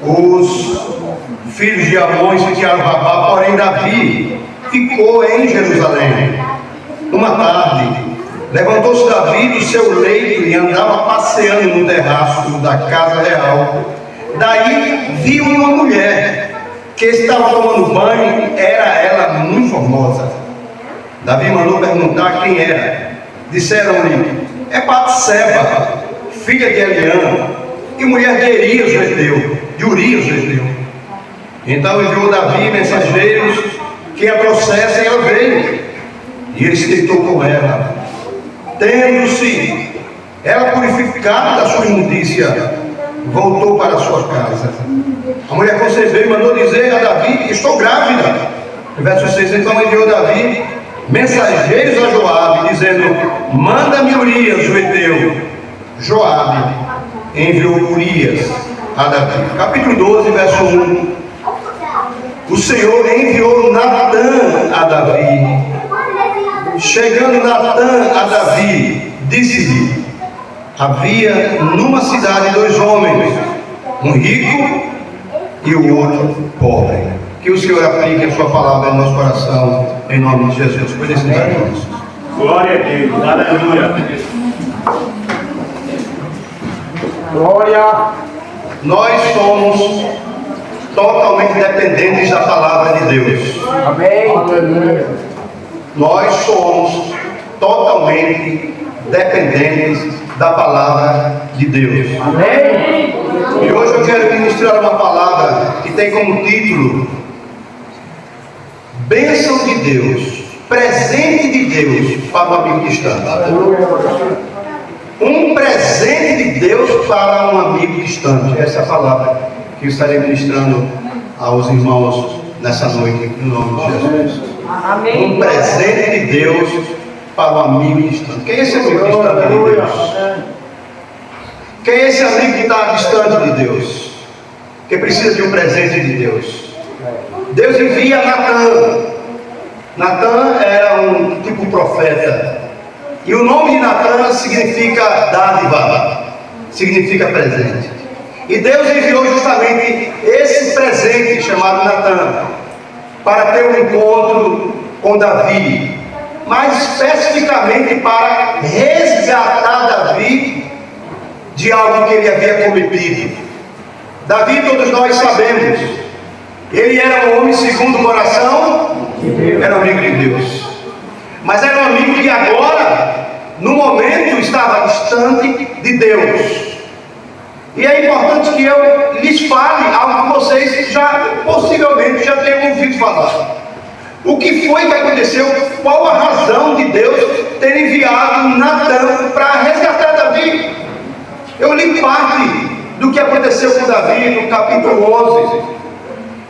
os filhos de Amon sitiaram Rabá, porém Davi ficou em Jerusalém. Uma tarde, levantou-se Davi do seu leito e andava passeando no terraço da casa real. Daí viu uma mulher que estava tomando banho, era ela muito formosa. Davi mandou perguntar quem era. Disseram-lhe: é Batseba, filha de Eliã, e mulher de Urias o Heteu. Então enviou Davi mensageiros que a trouxessem, ela veio, e ele se deitou com ela. Tendo-se ela purificada da sua imundícia, voltou para a sua casa. A mulher concebeu e mandou dizer a Davi: estou grávida. No verso 6, então enviou Davi mensageiros a Joabe, dizendo: manda-me Urias o Heteu. Joabe enviou Urias a Davi. Capítulo 12, verso 1. O Senhor enviou Natã a Davi. Chegando Natã a Davi, disse-lhe: havia numa cidade 2 homens, um rico e o outro pobre. Que o Senhor aplique a sua palavra em nosso coração, em nome de Jesus. Pode sentar, irmãos. Glória a Deus, aleluia. Glória. Nós somos totalmente dependentes da palavra de Deus. Amém. Aleluia. Nós somos totalmente dependentes da palavra de Deus. Amém. E hoje eu quero ministrar uma palavra que tem como título: bênção de Deus, presente de Deus para o amigo distante. Um presente de Deus para um amigo distante. Essa é a palavra que eu estarei ministrando aos irmãos nessa noite, em nome de Jesus. Amém. Um presente de Deus para o amigo distante. Quem é esse amigo distante de Deus? Quem é esse amigo que está distante de Deus? Que precisa de um presente de Deus? Deus envia Natã. Natã era um tipo profeta. E o nome de Natã significa dádiva, significa presente. E Deus enviou justamente esse presente chamado Natã para ter um encontro com Davi, mais especificamente para resgatar Davi de algo que ele havia cometido. Davi, todos nós sabemos, ele era um homem segundo o coração, era um amigo de Deus, mas era um amigo que agora, no momento, estava distante de Deus. E é importante que eu lhes fale algo que vocês possivelmente já tenham ouvido falar. O que foi que aconteceu? Qual a razão de Deus ter enviado Natã para resgatar Davi? Eu li parte do que aconteceu com Davi no capítulo 11.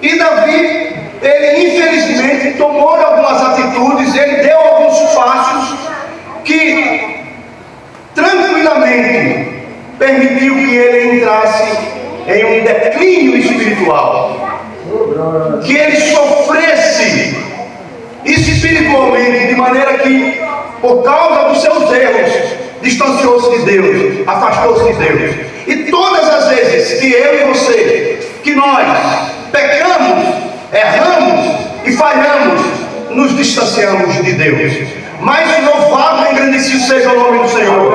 E Davi, ele infelizmente tomou algumas atitudes, ele deu alguns passos que tranquilamente permitiu que ele entrasse em um declínio espiritual, que ele sofresse espiritualmente, de maneira que, por causa dos seus erros, distanciou-se de Deus, afastou-se de Deus. E todas as vezes que eu e você, que nós pecamos, erramos e falhamos, nos distanciamos de Deus. Mas louvado e engrandecido seja o nome do Senhor,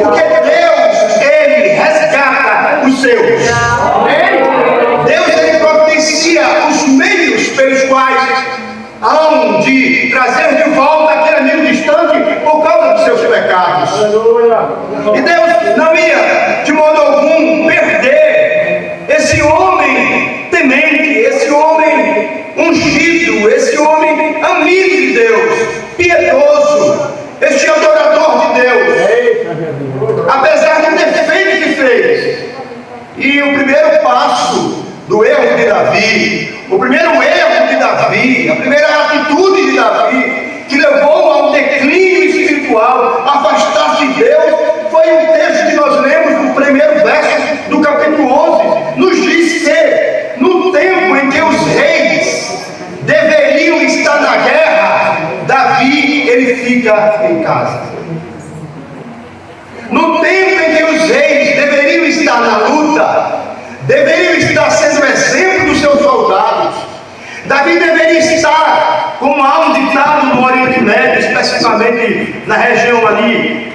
porque Deus, ele resgata os seus. Deus, ele providencia os meios pelos quais hão de trazer de volta aquele amigo distante por causa dos seus pecados. E Deus não ia de modo algum perder esse homem temente, esse homem ungido, esse homem amigo de Deus, piedoso, este adorador de Deus, apesar do defeito que fez. E o primeiro passo do erro de Davi, o primeiro erro de Davi, a primeira atitude de Davi, que levou a um declínio espiritual, afastar-se de Deus, foi um texto que nós lemos no primeiro verso do capítulo 11, nos diz que no tempo em que os reis deveriam estar na guerra, Davi, ele fica em casa. No tempo em que os reis deveriam estar na luta, deveriam estar sendo está, como há um ditado no Oriente Médio, especificamente na região ali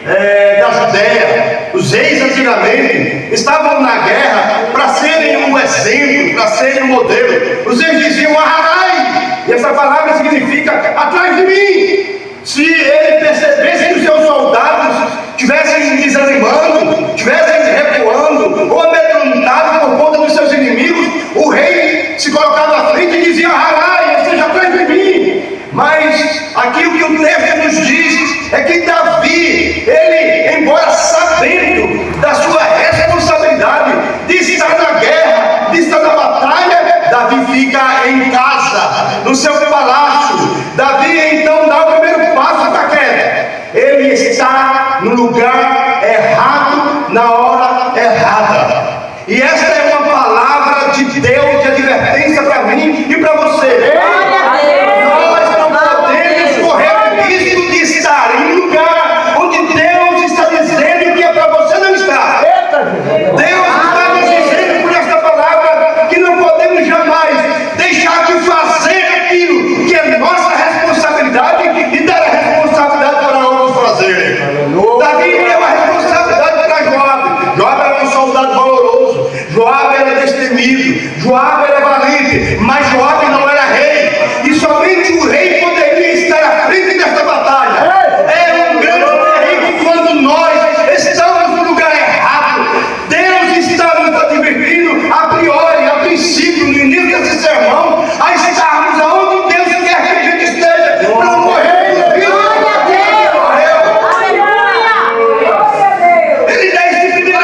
da Judéia, os reis antigamente estavam na guerra para serem um exemplo, para serem um modelo. Os reis diziam Aharai, e essa palavra significa atrás de mim. Se ele percebesse que os seus soldados estivessem desanimando, estivessem recuando ou amedrontados por conta dos seus inimigos, o rei se colocava à frente e dizia Aharai, ou seja, atrás de mim. Mas aqui o que o texto nos diz é que Davi, ele, embora sabendo da sua responsabilidade de estar na guerra, de estar na batalha, Davi fica em casa, no seu palácio. Davi então dá o primeiro passo da queda. Ele está no lugar errado, na hora errada. E esta é uma palavra de Deus de advertência para mim e para você. Nós não podemos correr o risco de estar em um lugar onde Deus está dizendo que é para você não estar. Deus está nos dizendo por esta palavra que não podemos jamais deixar de fazer aquilo que é nossa responsabilidade e dar a responsabilidade para outros fazerem. Davi deu a responsabilidade para Joabe. Joabe era um soldado valoroso, Joabe era destemido, Joabe era valente, mas Joabe não era rei, e somente o rei poderia estar à frente desta batalha. É um grande perigo quando nós estamos no lugar errado. Deus está nos advertindo a priori, a princípio, no início desse sermão, a estarmos aonde Deus quer que a gente esteja, para não morrer no filho. Ele dá esse primeiro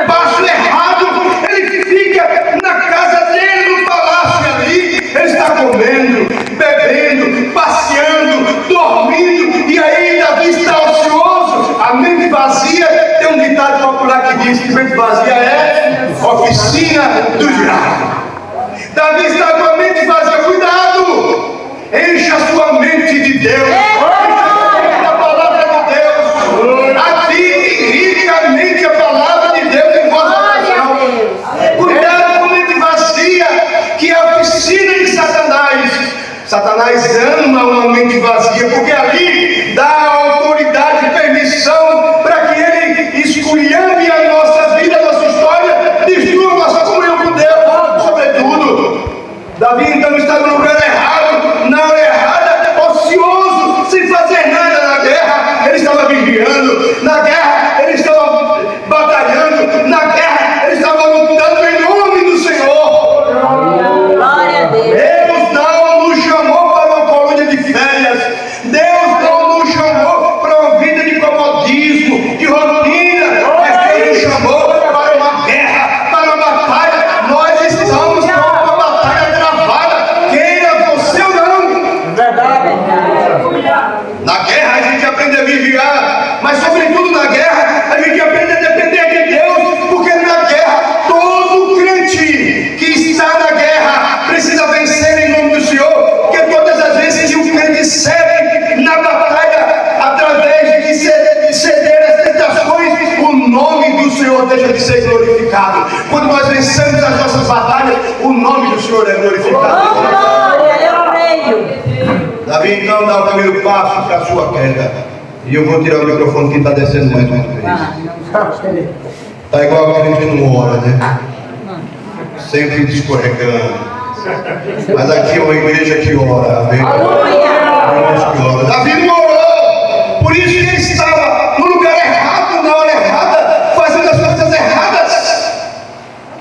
passo errado, ele fica na casa dele, no palácio ali, ele está comendo, bebendo, passeando, dormindo, e aí Davi está ocioso, a mente vazia. Tem um ditado popular que diz que mente vazia é oficina do diabo. Davi está com a mente vazia. Cuidado! Encha a sua mente de Deus. Encha a sua mente da palavra de Deus. Ative ricamente a palavra de Deus em vosso coração. Cuidado com a mente vazia, que é a oficina de Satanás. Satanás ama uma mente vazia, porque ali dá autoridade e permissão para que ele esculhambe a nossa vida, a nossa história, destrua a nossa comunhão com Deus, sobretudo. Davi então está no lugar errado, na hora errada, ocioso, sem fazer nada na guerra. Ele estava vigiando, na guerra ele estava batalhando, na guerra ele estava lutando em nome do Senhor. Glória a Deus. Deus não nos chamou para uma colônia de férias. Deus não nos chamou para uma vida de comodismo, de rotina, mas Deus nos chamou para uma guerra, para uma batalha. Nós estamos com uma batalha travada, queira você ou não. Na guerra a gente aprende a vigiar, mas sobretudo na guerra a gente aprende a depender de Deus, porque na guerra todo crente que está na guerra precisa vencer em nome do Senhor, porque todas as vezes que o crente cede na batalha, através de ceder as tentações, o nome do Senhor deixa de ser glorificado. Quando nós vencemos as nossas batalhas, o nome do Senhor é glorificado. Glória, eu creio. Davi então dá o primeiro passo para a sua queda. E eu vou tirar o microfone que está descendo mais uma vez. Está igual aquele que não ora, né? Sempre escorregando. Mas aqui é uma igreja que ora, amém? Uma igreja que ora. Davi não orou, por isso que ele estava no lugar errado, na hora errada, fazendo as coisas erradas.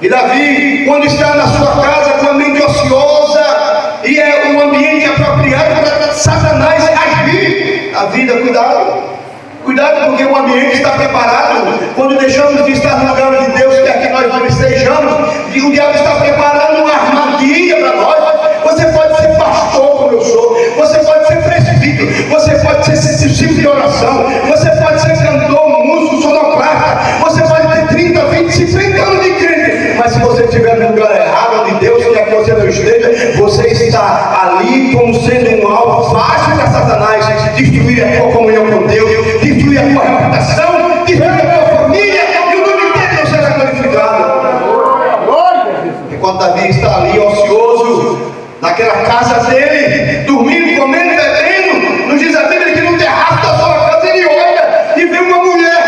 E Davi, quando está na sua casa com a mente ociosa, e é um ambiente apropriado para Satanás agir, a vida, cuidado, porque o ambiente está preparado. Quando deixamos de estar no lugar onde Deus quer que nós estejamos, e o diabo está preparando uma armadilha para nós. Você pode ser pastor, como eu sou, você pode ser presbítero, você pode ser discípulo de oração, você pode ser cantor, músico, sonoclasta, você pode ter 30, 20, 50 anos de crente, mas se você estiver no lugar errado, onde Deus quer que você não esteja, você está ali como sendo um alvo fácil para Satanás destruir a tua comunhão com Deus, destruir a tua reputação, destruir a tua família, e o nome dele não será glorificado. Enquanto Davi está ali ocioso, naquela casa dele, dormindo, comendo, bebendo. Nos diz a Bíblia que no terraço da sua casa ele olha e vê uma mulher.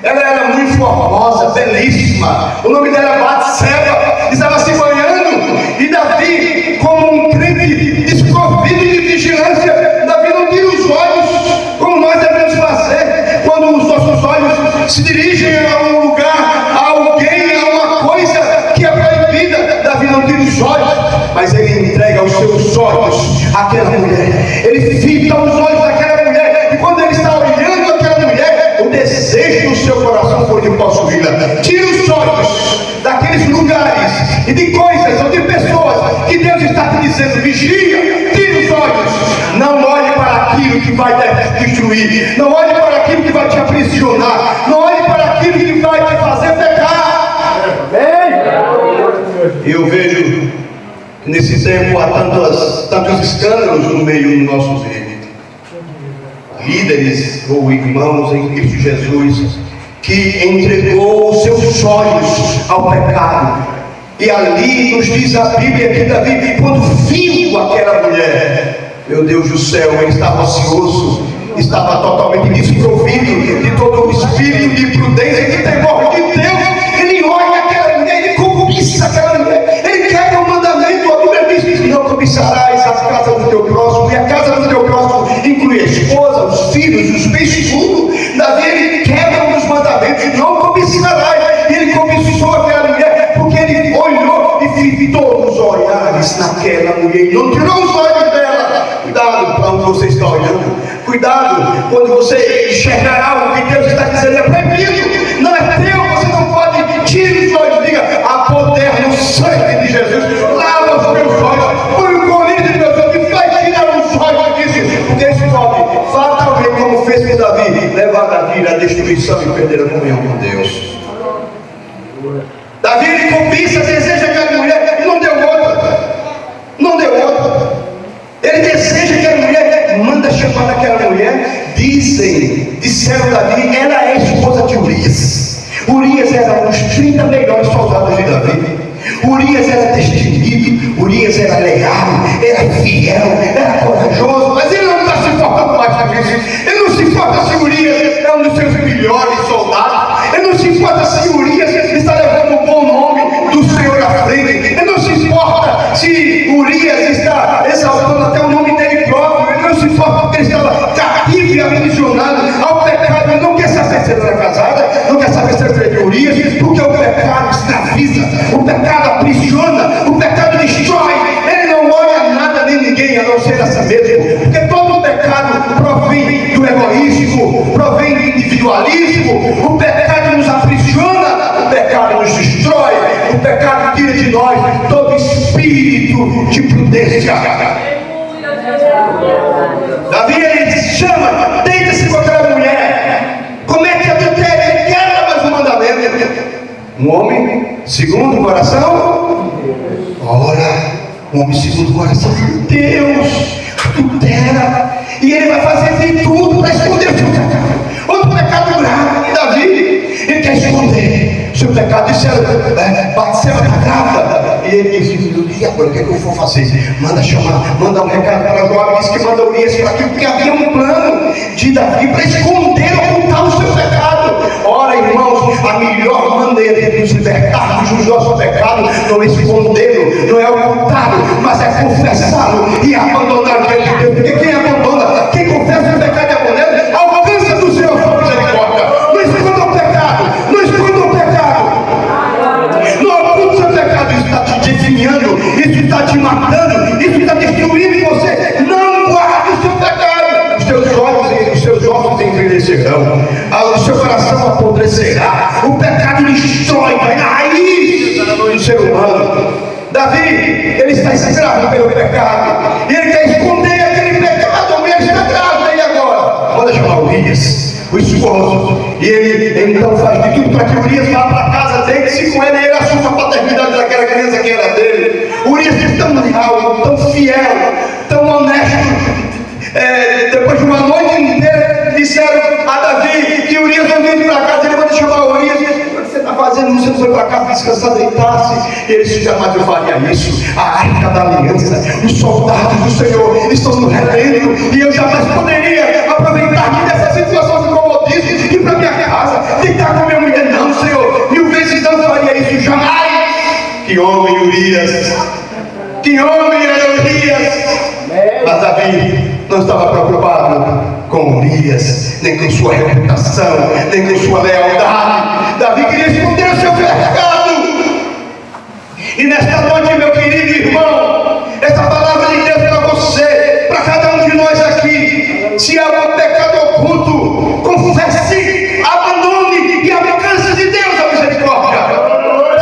Ela era muito formosa, belíssima. O nome dela era Batseba. Estava se banhando. E Davi, como um crente desprovido de vigilância, Davi não tira os olhos, como nós devemos fazer quando os nossos olhos se dirigem a um lugar, a alguém, a uma coisa que é proibida. Davi não tira os olhos, mas ele entrega os seus olhos àquela mulher. Ele fita os olhos daquela mulher, e quando ele está olhando aquela mulher, o desejo do seu coração foi de possuí-la. Tira os olhos daqueles lugares e de coisas ou de pessoas que Deus está te dizendo: vigia. Tira os olhos. Não olhe para aquilo que vai te destruir. Não olhe para aquilo que vai te aprisionar. Não olhe para aquilo que vai te fazer pecar. Eu vejo que nesse tempo há tantos escândalos no meio do nosso meio. Líderes ou irmãos em Cristo Jesus que entregou os seus olhos ao pecado. E ali nos diz a Bíblia que Davi, quando viu aquela mulher, meu Deus do céu, ele estava ocioso, estava totalmente desprovido de todo o espírito de prudência e de temor de Deus. Ele olha aquela mulher, ele cobiça aquela mulher, ele quebra o mandamento. A Bíblia diz: não cobiçarás a casa do teu próximo, e a casa do teu próximo inclui a esposa, os filhos, os bens, tudo. Davi, ele quebra um dos mandamentos: não cobiçarás. E ele cobiçou aquela mulher porque ele olhou e fitou os olhares naquela mulher e não tirou os olhos dela. Cuidado para onde você está olhando. Cuidado quando você enxergar algo que Deus está dizendo é proibido, não é teu, você não pode. Tire os olhos, diga: há poder no sangue de Jesus. Lava os teus olhos, põe o colírio de Deus e vai tirar os olhos disso, porque isso pode fatalmente, como fez com Davi, levar Davi à destruição e perder a comunhão com Deus. Davi, ele cobiça, deseja aquela mulher e não deu outra. Não deu outra. Ele deseja aquela mulher, manda chamar aquela mulher. Disseram Davi, ela é a esposa de Urias. Urias era um dos 30 melhores soldados de Davi. Urias era destemido, Urias era leal, era fiel, era corajoso, mas ele não está se importando mais com isso. Ele não se importa se Urias é um dos seus melhores soldados. Ele não se importa se Urias está levando um bom nome do Senhor à frente. Ele não se importa se Urias está exaltando até o nome dele próprio. Ele não se importa porque ele estava cativo e aprisionado ao pecado. Ele não quer saber se ele era casada, não quer saber se ele era de Urias, porque o pecado escraviza, o pecado aprisiona, o pecado destrói. Ele não olha nada nem ninguém a não ser a si mesmo, porque todo o pecado provém do egoísmo, provém do individualismo. O pecado nos aprisiona, o pecado nos destrói, o pecado tira de nós todo espírito de prudência. Davi, ele chama, deita-se com aquela mulher, comete adultério, ele quebra mais um mandamento. Um homem segundo o coração, ora, um homem segundo o coração de Deus, tutela, e ele vai fazer de tudo para esconder o seu pecado. Outro pecado grave de Davi, ele quer esconder o seu pecado. Disseram, Batseba está grávida. E ele disse: e agora o que é que eu vou fazer? Manda chamar, manda um recado para Joabe. Diz que manda Urias para aquilo, porque havia um plano de Davi para esconder, ocultar o seu pecado. Ora, irmãos, a melhor maneira de nos libertarmos do nosso pecado não é escondê-lo, não é ocultá-lo, mas é confessá-lo e abandonar diante de Deus. Porque quem abandona, quem confessa o pecado e abandona, alcança do Senhor a sua misericórdia. Não esconda o pecado, não esconda o pecado, não oculte o seu pecado. Isso está te definhando, isso está te matando, isso está destruindo você. Não guarde o seu pecado. Os seus olhos e os seus ossos envelhecerão, o seu coração apodrecerá. O pecado destrói, vai na raiz do ser humano. Davi, ele está escravo pelo pecado e ele quer esconder aquele pecado. A mulher está grávida, e agora? Manda chamar Urias, o esposo, e ele então faz de tudo para que Urias vá para a casa dele, se com ele, ele assume a paternidade daquela criança que era dele. Urias é tão leal, tão fiel, tão honesto. Depois de uma noite inteira, disseram a Davi que Urias não veio para casa. Ele manda chamar Urias: o que você está fazendo? Você não foi para casa descansar, deitar-se? Ele disse: jamais eu faria isso. A arca da aliança, os soldados do Senhor estão no relento, e eu jamais poderia aproveitar-me dessa situação de comodismo e ir para minha casa, deitar com minha mulher. Não, Senhor, 1000 vezes não faria isso, jamais. Que homem, Urias! Que homem era Urias! Mas Davi não estava preocupado com Urias, nem com sua reputação, nem com sua lealdade. Davi queria esconder o seu pecado. E nesta noite, meu querido irmão, essa palavra de Deus para você, para cada um de nós aqui: se há um pecado oculto, confesse, abandone e alcance de Deus a misericórdia.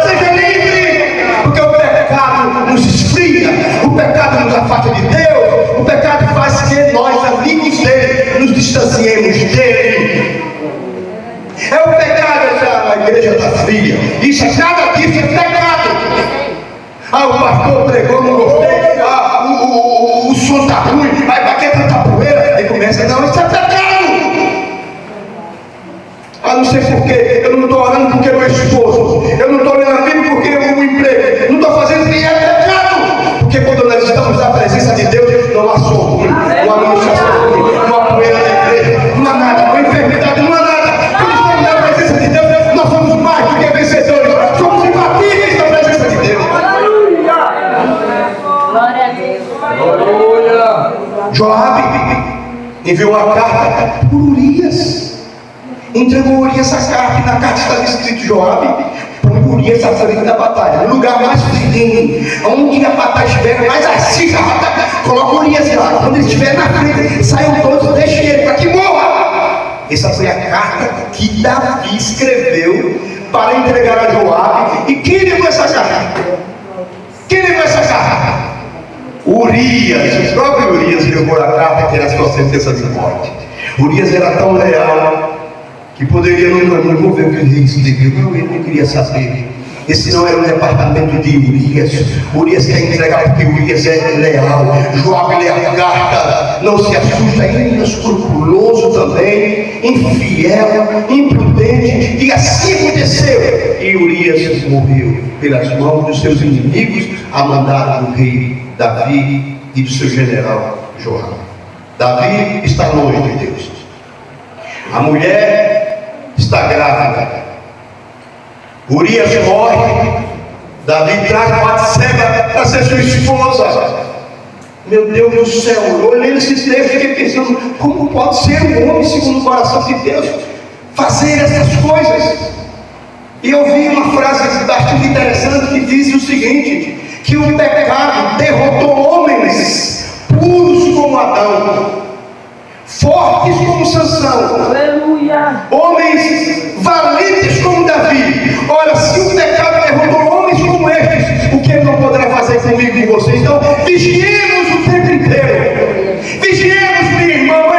Seja livre, porque o pecado nos esfria, o pecado nos afasta de Deus, o pecado faz que nós, amigos dele, nos distanciemos dele. É o pecado, essa igreja da fria. Isso, nada disso é pecado. O pastor pregou, não gostei. O som está ruim. Aí para que tanta poeira? Aí começa: não, isso é pecado. Não sei porquê. Eu não estou orando porque meu esposo. Eu não estou lendo a Bíblia porque o emprego. Não estou fazendo porque é pecado. Porque quando nós estamos na presença de Deus, não há som ruim, não há ministração ruim, não há poeira na igreja, não há nada, não há enfermidade, não há nada. Quando estamos na presença de Deus, nós somos mais do que vencedores. Somos imbatíveis na presença de Deus. Glória a Deus. Aleluia. Joabe enviou uma carta por Urias. Entregou Urias a carta, e na carta está escrito: Joabe, põe Urias à frente da batalha, no lugar mais firme, onde a batalha estiver mais acirrada, coloca Urias lá. Quando ele estiver na frente, saiam todos, deixem ele para que morra. Essa foi a carta que Davi escreveu para entregar a Joabe. E quem levou essa carta? Quem levou essa carta? Urias. O próprio Urias levou a carta, que era a sua sentença de morte. Urias era tão leal que poderia não envolver o que ele escreveu. Não, ele não queria saber. Esse não era o departamento de Urias. Urias quer entregar porque Urias é leal. Joabe lê a carta, não se assusta, é inescrupuloso também, infiel, imprudente. E assim aconteceu. E Urias morreu pelas mãos dos seus inimigos, a mandado do rei Davi e do seu general Joabe. Davi está longe de Deus. A mulher está grávida. Urias morre. Davi traz Batseba para ser sua esposa. Meu Deus do céu, eu olhei esse texto e fiquei pensando: como pode ser um homem segundo o coração de Deus fazer essas coisas? E eu vi uma frase bastante interessante que diz o seguinte: que o pecado derrotou homens puros como Adão, fortes como Sansão, Aleluia. homens valentes como Davi. Ora, se o pecado derrotou homens como estes, o que ele não poderá fazer comigo e com você? Então, vigiemos o tempo inteiro. Vigiemos, meu irmão,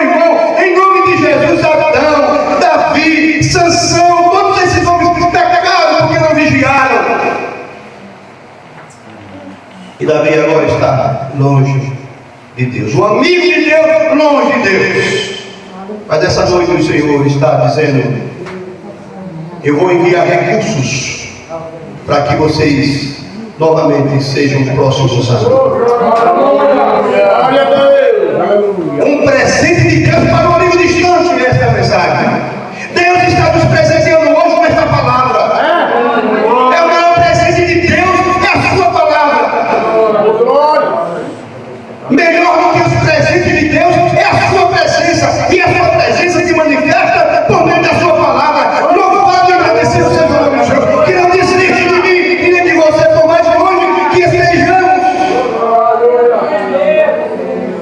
em nome de Jesus. Adão, Davi, Sansão, todos esses homens que pecaram porque não vigiaram. E Davi agora está longe de Deus, o amigo de Deus longe de Deus. Mas essa noite o Senhor está dizendo: eu vou enviar recursos para que vocês novamente sejam próximos a mim. Um presente de Deus para um amigo distante. Essa é a mensagem. Deus está nos presenteando hoje nesta palavra. É o maior presente de Deus, é a sua palavra. Melhor do que os presentes de Deus é a sua presença. E a sua presença se manifesta por meio da sua palavra. Louvado e agradecido seja o nome do Senhor, que não desiste de mim e nem de você, por mais longe que estejamos.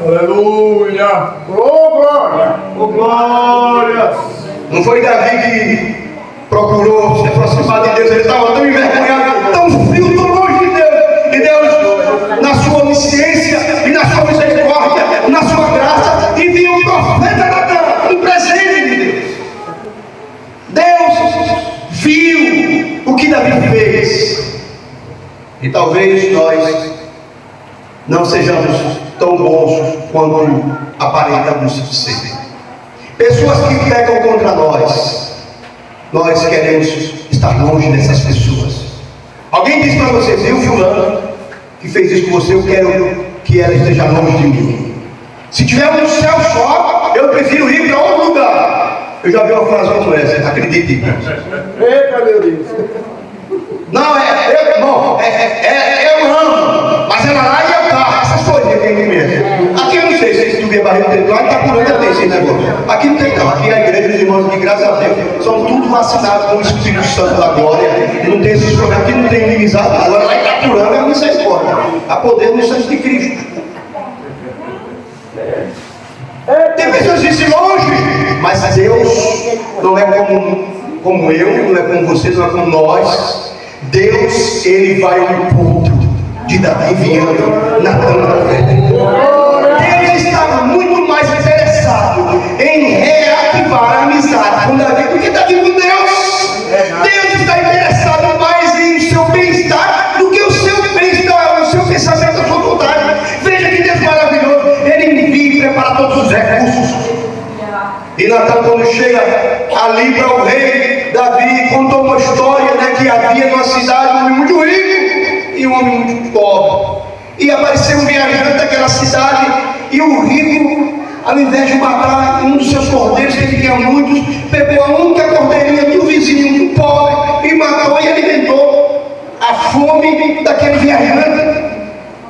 Aleluia. Glória. Glória. Não foi Davi que procurou se aproximar de Deus. Ele estava tão envergonhado, tão frio, tão longe de Deus. E Deus, na sua onisciência e na sua misericórdia, na sua graça, envia um profeta Natan, um presente de Deus. Deus viu o que Davi fez. E talvez nós não sejamos tão bons quanto aparentamos ser. Pessoas que pecam contra nós, nós queremos estar longe dessas pessoas. Alguém disse para você, viu fulano que fez isso com você, eu quero que ela esteja longe de mim. Se tiver um céu só, eu prefiro ir para outro lugar. Eu já vi uma frase como essa, acredite. Eita, meu Deus. Não, eu amo, mas ela lá e eu cá, essas coisas que a gente mesmo. Aqui eu não sei se tu vê barriga intelectual, está curando a esse negócio. Aqui não tem não, aqui a igreja dos irmãos de graças a Deus, são tudo vacinados com o Espírito Santo da glória, e não tem esses problemas, aqui não tem inimizade, agora lá em Itapuranga é misericórdia, a poder no sangue de Cristo. Tem pessoas que dizem longe, mas Deus não é como eu, não é como você, não é como nós. Deus, ele vai ao encontro de Davi enviando Natã para Deus estava muito mais interessado em reativar a amizade com Davi do que Davi com Deus. Deus está interessado mais em seu bem-estar do que o seu bem-estar, o seu pensamento, a sua vontade. Veja que Deus maravilhoso, ele envia e prepara todos os recursos. E Natã, quando chega ali para o rei Davi, contou uma história, né, que havia numa cidade um homem muito rico e um homem muito pobre. E apareceu um viajante daquela cidade, e o rico, ao invés de matar um dos seus cordeiros, que ele tinha muitos, pegou a única cordeirinha do vizinho, do pobre, e matou e alimentou a fome daquele viajante.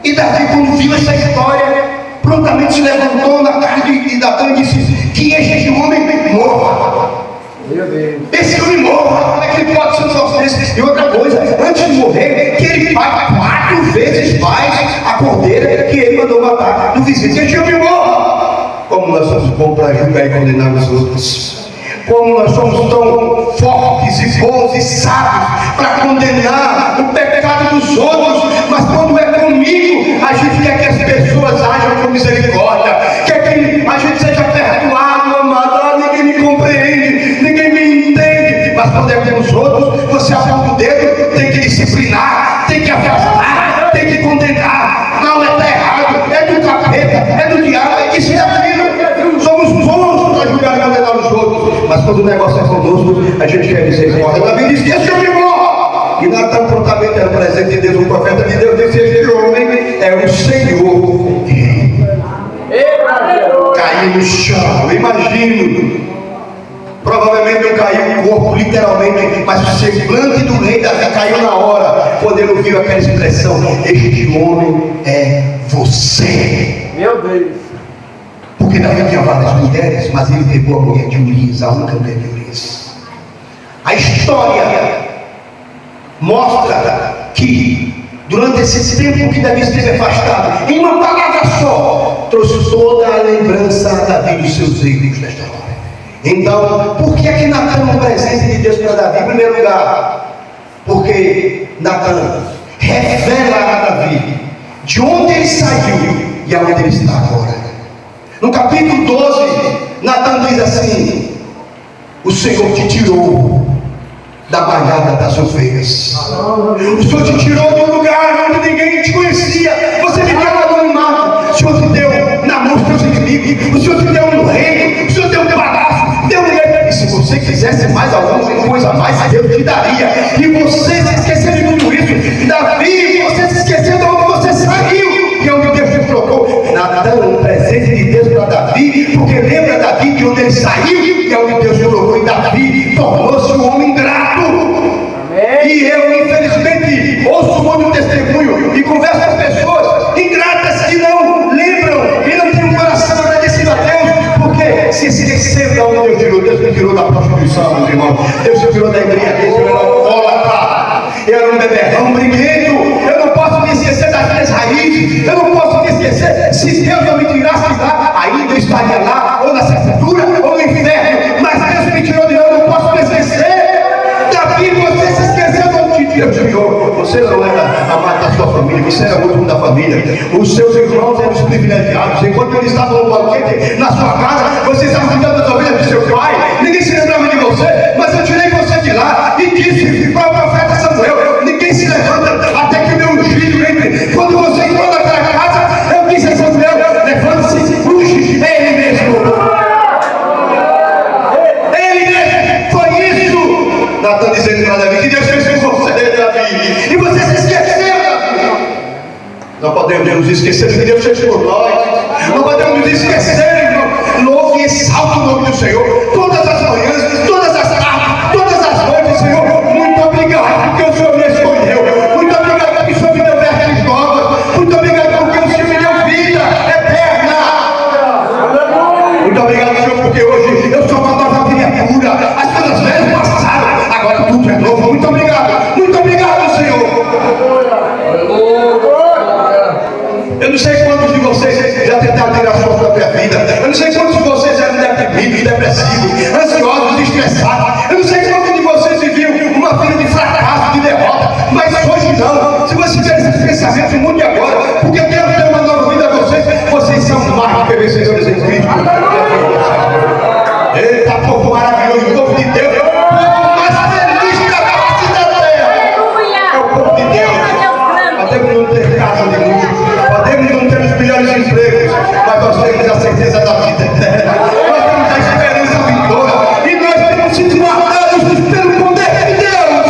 E Davi, quando viu essa história, prontamente se levantou na casa de Natã e disse: que este homem morra. Esse homem morra. Como é que ele pode ser um negócio desse? E outra coisa, antes de morrer, que ele pague 4 vezes mais a cordeira que ele mandou matar do vizinho. Que este homem morra. Como nós somos bons para julgar e condenar os outros. Como nós somos tão fortes e bons e sábios para condenar o pecado dos outros, mas quando é comigo, a gente quer que as pessoas ajam com misericórdia, quer que a gente seja perdoado, amado. Ninguém me compreende, ninguém me entende, mas quando é com os outros, você aponta o dedo, tem que disciplinar, tem que afastar, tem que condenar. Não, está errado, é do capeta, é do diabo, é isso e aquilo. Somos bons para julgar e condenar os outros, mas quando o negócio é conosco, a gente quer misericórdia. Davi disse: esse homem morre. E Natã prontamente era presente de Deus, o profeta de Deus disse: este homem é o Senhor. Caiu no chão, eu imagino. Provavelmente não caiu o corpo literalmente, mas o semblante do rei Davi caiu na hora, quando ele ouviu aquela expressão: este homem é você. Meu Deus. Porque Davi tinha várias mulheres, mas ele pegou a mulher de Urias, a única mulher de Urias. A história mostra que durante esse tempo que Davi esteve afastado, em uma palavra só, trouxe toda a lembrança a Davi dos seus erros da história. Então, por que é que Natã é um presente de Deus para Davi? Em primeiro lugar, porque Natã revela a Davi de onde ele saiu e aonde ele está agora. No capítulo 12, Natã diz assim: o Senhor te tirou da malhada das ovelhas. O Senhor te tirou de um lugar onde ninguém te conhecia. Você vivia no anonimato. O Senhor te deu na mão dos teus inimigos. O Senhor te deu um reino. O Senhor deu um palácio. Deu um rei. E se você quisesse mais alguma coisa a mais, Deus te daria. E você se esqueceu de tudo isso. Davi, você se esqueceu de onde você saiu e onde Deus te colocou. Natã, um presente de Deus para Davi, porque lembra Davi de onde ele saiu e onde Deus colocou. E Davi tornou-se um homem grato. E eu, infelizmente, ouço muito testemunho e converso com as pessoas ingratas que não lembram e não têm um coração agradecido a Deus, porque se esqueceram de onde Deus tirou. Deus me tirou da prostituição, meus irmãos. Deus me tirou da embriaguez, eu era alcoólatra, eu era um beberrão briguento. Eu não posso me esquecer das minhas raízes, eu não posso me esquecer. Se Deus não me tirasse de lá, ainda eu estaria lá, ou na sepultura, ou no inferno. Mas Deus me tirou de lá, eu não posso me esquecer. Davi, você se esqueceu de onde Deus te tirou. Você não era amado da sua família, você era o último da família. Os seus irmãos eram os privilegiados. Enquanto eles estavam no banquete na sua casa, você estava cuidando das ovelhas do seu pai. Ninguém se lembrava de você, mas eu tirei você de lá e disse para o profeta Samuel: ninguém se levanta até que o meu ungido entre. Quando você entrou naquela casa, eu disse a Samuel: levante-se, unge, é ele mesmo. Ele mesmo, foi isso. Natã dizendo para Davi: que Deus fez com você, Davi, e você Não podemos nos esquecer que Deus fez por nós. Não podemos nos esquecer, irmão. Louve e exalte o nome do Senhor. Todas as manhãs, todas as tardes, todas as noites, Senhor. Muito obrigado porque o Senhor me escolheu. Muito obrigado porque o Senhor me deu vestes novas. Muito obrigado porque o Senhor me deu vida eterna. Muito obrigado, Senhor, porque hoje eu sou uma nova criatura. As coisas velhas passaram, agora tudo é novo. Muito obrigado. Muito obrigado, Senhor. Eu não sei quantos de vocês já tentaram tirar a sua própria vida. Eu não sei quantos de vocês eram deprimidos, depressivos, ansiosos, estressados. Eu não sei quantos de vocês viviam uma vida de fracasso, de derrota. Mas hoje não. Se você tiver esses pensamentos, mude agora. Porque Deus deu uma nova vida a vocês. Vocês são mais do que vencedores em Cristo. Eita, povo maravilhoso, o povo de Deus. O povo mais feliz da face da terra. É o povo de Deus. Podemos não ter casa de luxo. Podemos não ter os melhores empregos, mas nós temos a certeza da vida eterna. Nós temos a esperança vindoura. E nós temos sido guardados pelo poder de Deus.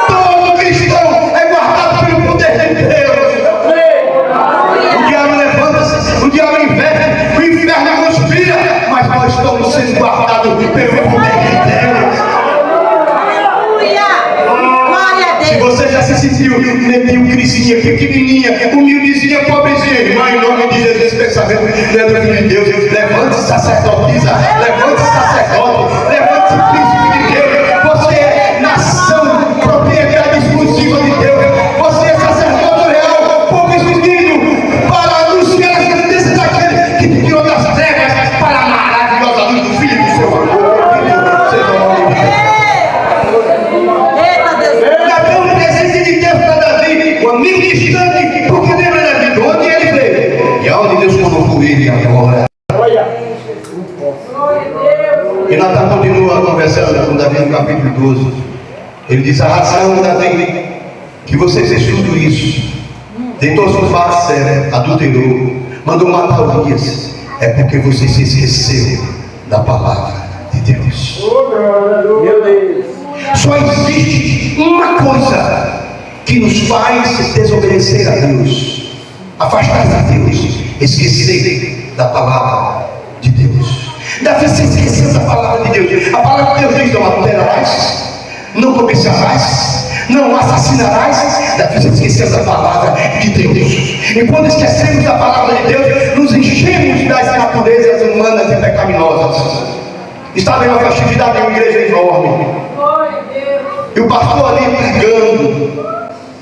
Todo cristão é guardado pelo poder de Deus. O diabo levanta-se, o diabo inverte, o inferno conspira, mas nós estamos sendo guardados pelo poder de Deus. Se você já se sentiu medíocrezinha, pequenininha, humildezinha, pobrezinha, irmã, em nome de Jesus, pensamento dentro do Filho de Deus, levante-se, sacerdotisa, levante-se, sacerdote, levante-se, príncipe de Deus. Você é nação, propriedade exclusiva de Deus. Você é sacerdote real, povo escolhido, para anunciar as grandezas daquele que te tirou das trevas para a maravilhosa luz do Filho do seu amor. Seja o nome de Deus. O amigo distante, porque lembra da vida, onde ele veio e aonde Deus colocou ele agora. E Natan continua conversando com Davi no capítulo 12. Ele diz: a razão, Davi, que você fez tudo isso, deitou-se com Batseba, adulterou, mandou matar Urias, é porque você se esqueceu da palavra de Deus. Meu Deus. Só existe uma coisa que nos faz desobedecer a Deus, afastar de Deus, esquecer da palavra de Deus. Davi se esqueceu da palavra de Deus. A palavra de Deus diz: não adulterarás, não cobiçarás, não assassinarás. Davi se esqueceu da palavra de Deus. E quando esquecemos da palavra de Deus, nos enchemos das naturezas humanas e pecaminosas. Estava em uma festividade em uma igreja enorme, e o pastor ali pregando,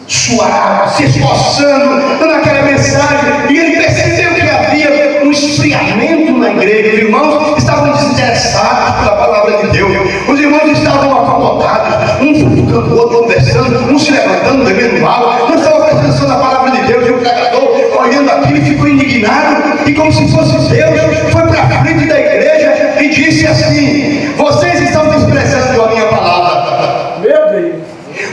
suado, se esforçando, dando aquela mensagem, e ele percebeu que havia um esfriamento na igreja. Os irmãos estavam desinteressados pela palavra de Deus. Os irmãos estavam acomodados, um ficando o outro, conversando, um se levantando, bebendo água, não estavam prestando atenção na palavra de Deus. E o pregador, olhando aquilo, ficou indignado, e como se fosse Deus, foi para a frente da igreja e disse assim: vocês estão desprezando a minha palavra. Meu Deus.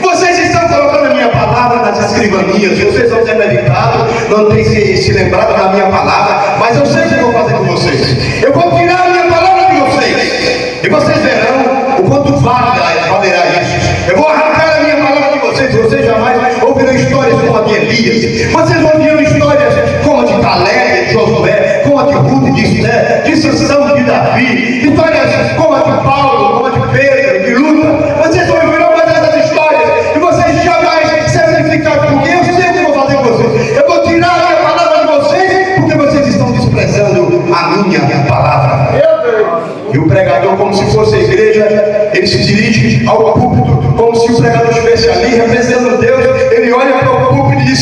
Vocês estão colocando a minha palavra nas escrivanias. Vocês não têm meditado, não têm se lembrado da minha palavra. Mas eu sei o que eu vou fazer com vocês. Eu vou tirar a minha palavra de vocês, e vocês verão o quanto valerá isso. Eu vou arrancar a minha palavra de vocês. Vocês jamais ouviram histórias como a de Elias. Vocês ouviram histórias como a de Caleb, de Josué, como a de Ruth, de Esther, de Sansão, de Davi. Histórias como a de Paulo, como a de Pedro, de Lucas. Vocês ouviram essas histórias e vocês jamais serão edificados, porque eu sei o que eu vou fazer com vocês. Eu vou tirar a minha palavra de vocês, porque vocês estão desprezando a minha palavra. E o pregador, como se fosse a igreja, ele se dirige ao púlpito, como se o pregador estivesse ali representando Deus. Ele olha para o púlpito e diz: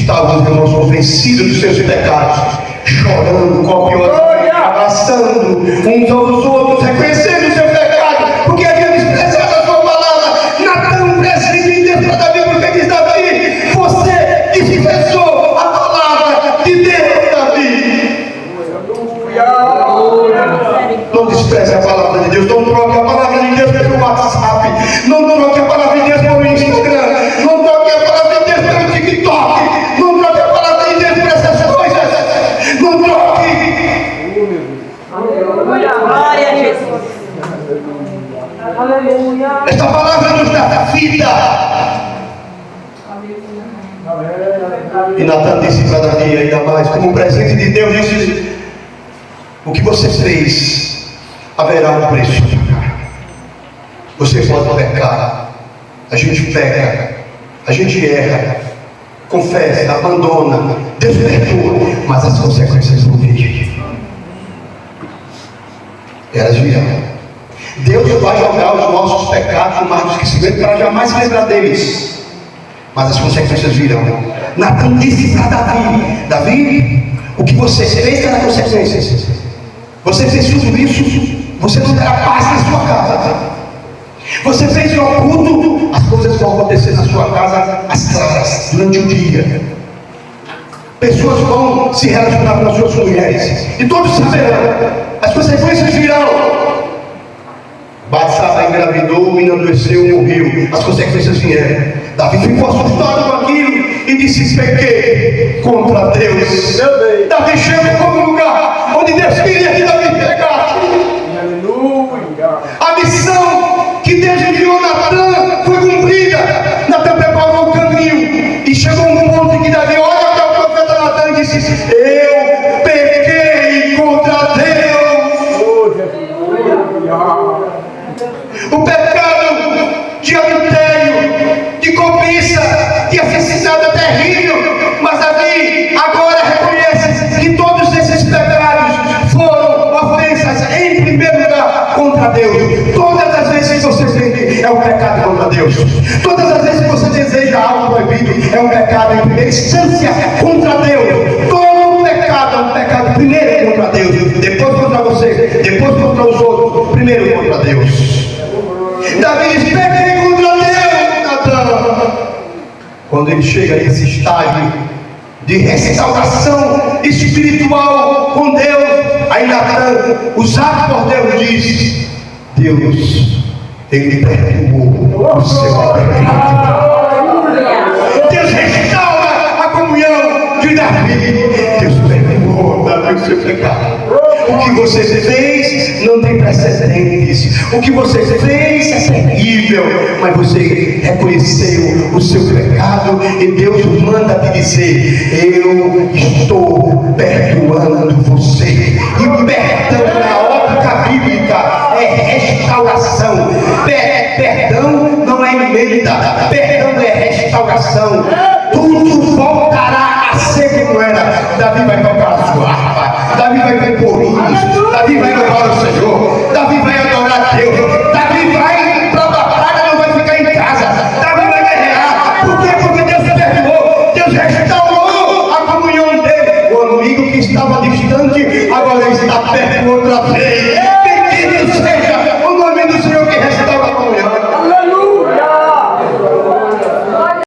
estavam, irmãos, convencidos dos seus pecados, chorando copiosamente, abraçando uns aos outros, reconhecendo o seu pecado, porque haviam desprezado a sua palavra. Natan presente em Deus para Davi, porque diz Davi: você desprezou a palavra de Deus, Davi. Não despreze a palavra de Deus, não troque a palavra de Deus pelo WhatsApp, não troque a palavra de Deus pelo Instagram, não troque a palavra de Deus pelo TikTok, não troque a palavra de Deus por essas coisas, não troque. Glória a Jesus. Aleluia. Esta palavra nos dá vida. E Natan disse para Davi ainda mais, como presente de Deus, disse: o que você fez haverá um preço a pagar. Você pode pecar, a gente peca, a gente erra, confessa, abandona, Deus perdoa, mas as consequências vão vir. Elas virão. Deus vai jogar os nossos pecados no mar do esquecimento para jamais se lembrar deles, mas as consequências virão. Natan disse para Davi: Davi, o que você fez terá consequências. Você fez tudo isso, você não terá paz na sua casa. Você fez em oculto, as coisas vão acontecer na sua casa às claras, durante o dia. Pessoas vão se relacionar com as suas mulheres, e todos saberão, as consequências virão. Batsaba engravidou e não adoeceu, morreu. As consequências vieram. Davi ficou assustado com aquilo e disse: pequei contra Deus. Davi chegou como um lugar onde Deus queria que Davi pegasse. A missão que Deus enviou Natan foi cumprida. Natan preparou o caminho e chegou a um ponto em que Davi olha para o profeta Natan e disse: eu pequei contra Deus. O pecado de adultério, de cobiça, de assassinato é terrível, mas Davi agora reconhece que todos esses pecados foram ofensas em primeiro lugar contra Deus. Todas as vezes que você sente é um pecado contra Deus. Todas as vezes que você deseja algo proibido é um pecado em primeira instância contra Deus. Todo pecado é um pecado primeiro contra Deus, depois contra você, depois contra os outros, primeiro contra Deus. Davi diz: pequei contra Deus, Natan. Quando ele chega a esse estágio de restauração espiritual com Deus, aí Natan, usado por Deus, diz: Deus, ele perdoou o seu pecado. Deus restaura a comunhão de Davi. Deus perdoou Davi o seu pecado. O que você fez não tem precedentes. O que você fez é terrível, mas você reconheceu o seu pecado e Deus manda te dizer: eu estou perdoando você. E o perdão na ótica bíblica é restauração. Perdão não é emenda, perdão é restauração. Tudo voltará a ser como era. Davi vai tocar a sua harpa, Davi vai compor hinos, Davi vai louvar